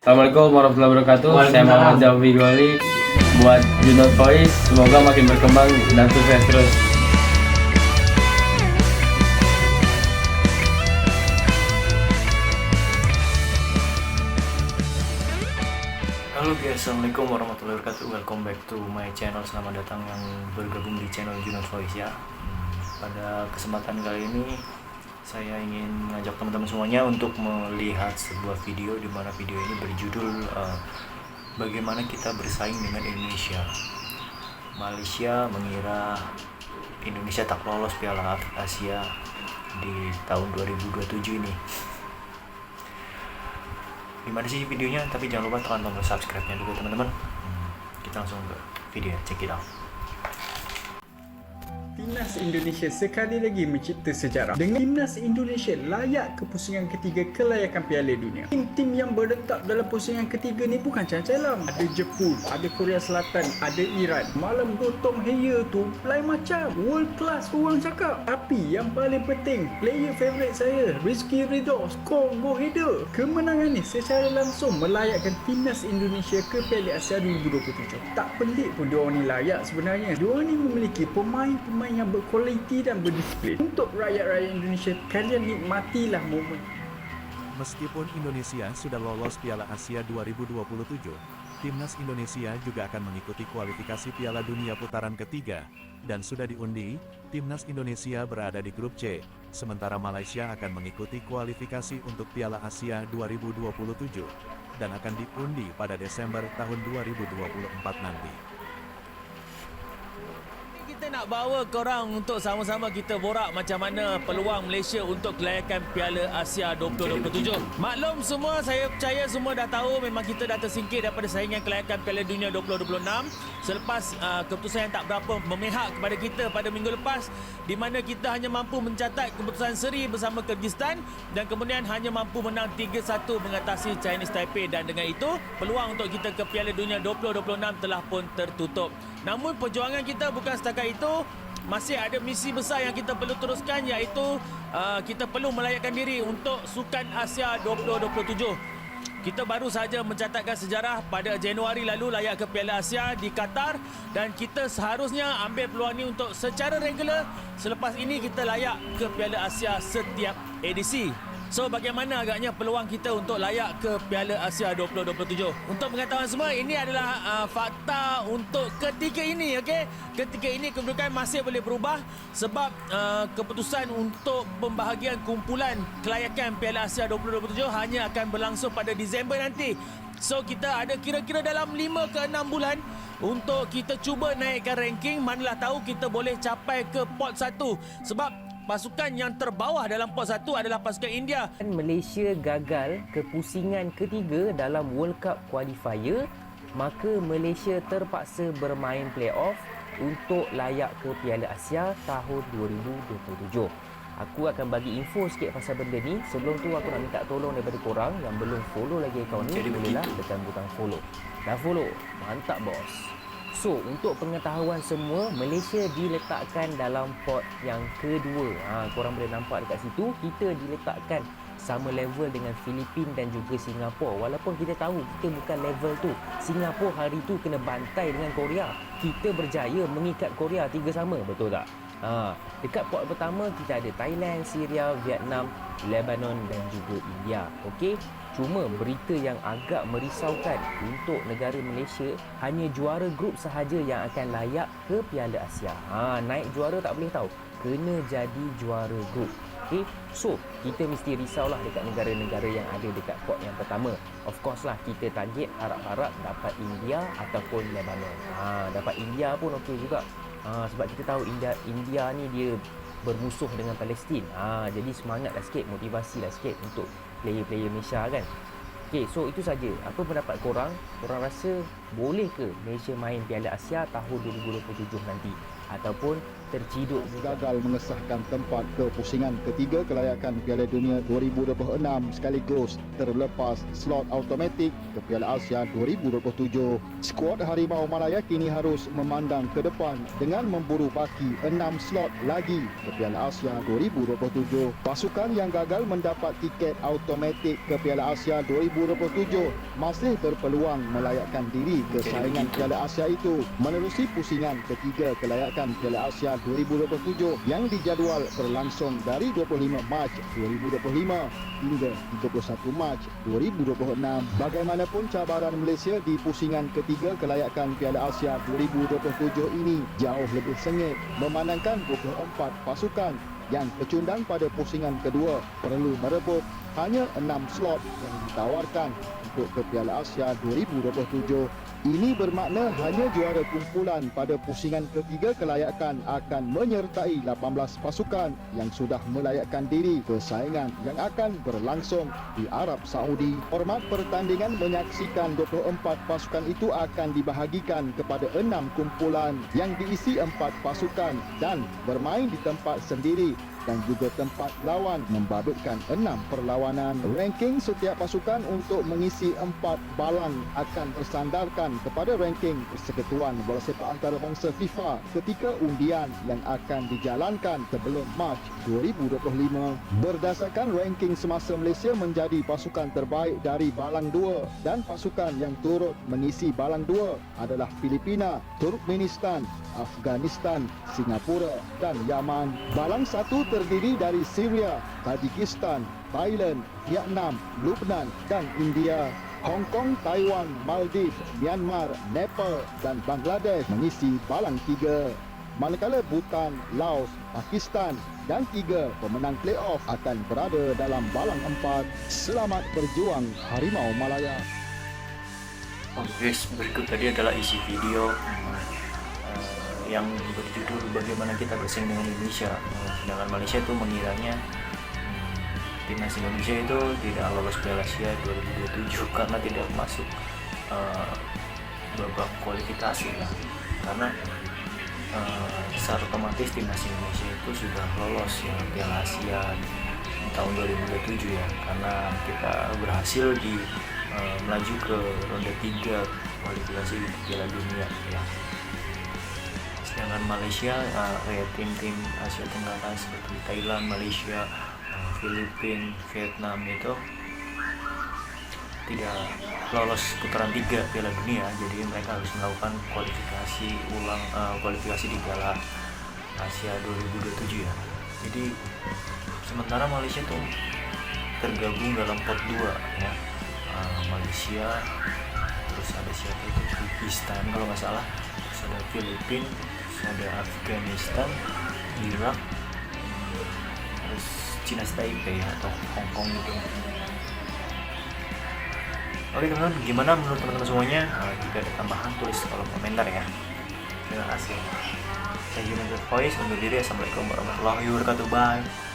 Assalamualaikum warahmatullahi wabarakatuh. Saya Muhammad Zafi Goli. Buat Junot Voice, semoga makin berkembang dan sukses terus. Halo guys, assalamualaikum warahmatullahi wabarakatuh. Welcome back to my channel. Selamat datang yang bergabung di channel Junot Voice ya. Pada kesempatan kali ini saya ingin mengajak teman-teman semuanya untuk melihat sebuah video di mana video ini berjudul bagaimana kita bersaing dengan Indonesia. Malaysia mengira Indonesia tak lolos Piala Asia di tahun 2027 ini. Gimana sih videonya? Tapi jangan lupa tekan tombol subscribe-nya dulu teman-teman. Kita langsung ke video, check it out. Timnas Indonesia sekali lagi mencipta sejarah dengan Timnas Indonesia layak ke pusingan ketiga kelayakan Piala Dunia. Tim-tim yang berletak dalam pusingan ketiga ni bukan cacalam. Ada Jepun, ada Korea Selatan, ada Iran. Malam gotong haya tu lain macam, world class orang cakap. Tapi yang paling penting, player favourite saya Rizky Ridho skor go header. Kemenangan ni secara langsung melayakkan Timnas Indonesia ke Piala Asia 2027. Tak pelik pun diorang ni layak sebenarnya. Diorang ni memiliki pemain-pemain yang berkualiti dan berdisiplin. Untuk rakyat-rakyat Indonesia, kalian nikmatilah momen. Meskipun Indonesia sudah lolos Piala Asia 2027, Timnas Indonesia juga akan mengikuti kualifikasi Piala Dunia putaran ketiga, dan sudah diundi, Timnas Indonesia berada di grup C, sementara Malaysia akan mengikuti kualifikasi untuk Piala Asia 2027, dan akan diundi pada Desember tahun 2024 nanti. Kita nak bawa korang untuk sama-sama kita borak macam mana peluang Malaysia untuk kelayakan Piala Asia 2027. Maklum semua, saya percaya semua dah tahu memang kita dah tersingkir daripada saingan kelayakan Piala Dunia 2026 selepas keputusan yang tak berapa memihak kepada kita pada minggu lepas, di mana kita hanya mampu mencatat keputusan seri bersama Kyrgyzstan dan kemudian hanya mampu menang 3-1 mengatasi Chinese Taipei, dan dengan itu peluang untuk kita ke Piala Dunia 2026 telah pun tertutup. Namun perjuangan kita bukan setakat itu, masih ada misi besar yang kita perlu teruskan, iaitu kita perlu melayakkan diri untuk Sukan Asia 2027. Kita baru saja mencatatkan sejarah pada Januari lalu layak ke Piala Asia di Qatar, dan kita seharusnya ambil peluang ini untuk secara regular. Selepas ini kita layak ke Piala Asia setiap edisi. So, bagaimana agaknya peluang kita untuk layak ke Piala Asia 2027? Untuk pengetahuan semua, ini adalah fakta untuk ketika ini, okey? Ketika ini kedudukan masih boleh berubah sebab keputusan untuk pembahagian kumpulan kelayakan Piala Asia 2027 hanya akan berlangsung pada Disember nanti. So, kita ada kira-kira dalam 5 ke 6 bulan untuk kita cuba naikkan ranking. Manalah tahu kita boleh capai ke pot 1 sebab pasukan yang terbawah dalam pot 1 adalah pasukan India. Malaysia gagal ke pusingan ketiga dalam World Cup qualifier, maka Malaysia terpaksa bermain playoff untuk layak ke Piala Asia tahun 2027. Aku akan bagi info sikit pasal benda ni. Sebelum tu aku nak minta tolong daripada korang yang belum follow lagi akaun ni, bolehlah tekan butang follow. Dah follow? Mantap bos. So, untuk pengetahuan semua, Malaysia diletakkan dalam pot yang kedua. Korang boleh nampak dekat situ, kita diletakkan sama level dengan Filipina dan juga Singapura. Walaupun kita tahu kita bukan level tu. Singapura hari tu kena bantai dengan Korea. Kita berjaya mengikat Korea 3-3, betul tak? Dekat pot pertama kita ada Thailand, Syria, Vietnam, Lebanon dan juga India. Okey. Cuma berita yang agak merisaukan untuk negara Malaysia, hanya juara grup sahaja yang akan layak ke Piala Asia. Naik juara tak boleh tahu, kena jadi juara grup. Okay? So, kita mesti risaulah dekat negara-negara yang ada dekat pot yang pertama. Of course lah, kita target harap-harap dapat India ataupun Lebanon. Dapat India pun okey juga. Sebab kita tahu India ni dia bermusuh dengan Palestin. Jadi semangatlah sikit, motivasilah sikit untuk player-player Malaysia kan. Okay, so itu saja. Apa pendapat korang? Korang rasa boleh ke Malaysia main Piala Asia tahun 2027 nanti? ataupun terciduk juga. Gagal mengesahkan tempat ke pusingan ketiga kelayakan Piala Dunia 2026 sekaligus terlepas slot automatik ke Piala Asia 2027. Skuad Harimau Malaya kini harus memandang ke depan dengan memburu baki 6 slot lagi ke Piala Asia 2027. Pasukan yang gagal mendapat tiket automatik ke Piala Asia 2027 masih berpeluang melayakkan diri ke saingan Piala Asia itu menerusi pusingan ketiga kelayakan Piala Asia 2027 yang dijadual berlangsung dari 25 Mac 2025 hingga 31 Mac 2026. Bagaimanapun cabaran Malaysia di pusingan ketiga kelayakan Piala Asia 2027 ini jauh lebih sengit memandangkan 24 pasukan yang pecundang pada pusingan kedua perlu merebut hanya 6 slot yang ditawarkan untuk ke Piala Asia 2027. Ini bermakna hanya juara kumpulan pada pusingan ketiga kelayakan akan menyertai 18 pasukan yang sudah melayakkan diri ke saingan yang akan berlangsung di Arab Saudi. Format pertandingan menyaksikan 24 pasukan itu akan dibahagikan kepada 6 kumpulan yang diisi 4 pasukan dan bermain di tempat sendiri dan juga tempat lawan membabitkan 6 perlawanan. Ranking setiap pasukan untuk mengisi 4 balang akan bersandarkan kepada ranking Persekutuan Bola Sepak Antarabangsa FIFA ketika undian yang akan dijalankan sebelum Mac 2025. Berdasarkan ranking semasa Malaysia menjadi pasukan terbaik dari balang 2 dan pasukan yang turut mengisi balang 2 adalah Filipina, Turkmenistan, Afghanistan, Singapura dan Yaman. Balang 1 terdiri dari Syria, Tajikistan, Thailand, Vietnam, Lebanon dan India. Hong Kong, Taiwan, Maldives, Myanmar, Nepal dan Bangladesh mengisi balang 3. Manakala Bhutan, Laos, Pakistan dan 3 pemenang playoff akan berada dalam balang 4. Selamat berjuang Harimau Malaya. Guys, berikut tadi adalah isi video yang berjudul bagaimana kita bersaing dengan Indonesia. Sedangkan Malaysia itu mengiranya timnas Indonesia itu tidak lolos Piala Asia 2027 karena tidak masuk babak kualifikasi lah. Karena secara otomatis timnas Indonesia itu sudah lolos ya Piala Asia di tahun 2027 ya, karena kita berhasil di melaju ke ronde 3 kualifikasi Piala Dunia ya. Sedangkan Malaysia kayak tim-tim Asia Tenggara seperti Thailand, Malaysia, Filipina, Vietnam itu tidak lolos putaran 3 Piala Dunia, jadi mereka harus melakukan kualifikasi ulang kualifikasi di Piala Asia 2027 ya. Jadi sementara Malaysia tuh tergabung dalam pot 2 ya, Malaysia, terus ada siapa itu, Pakistan kalau nggak salah, terus ada Filipina, terus ada Afghanistan, Irak, terus Cina Taipei atau Hong Kong gitu. Oke teman-teman, gimana menurut teman-teman semuanya? Jika ada tambahan tulis kolom komentar ya. Terima kasih. Saya United Voice undur diri. Assalamualaikum warahmatullahi wabarakatuh. Bye.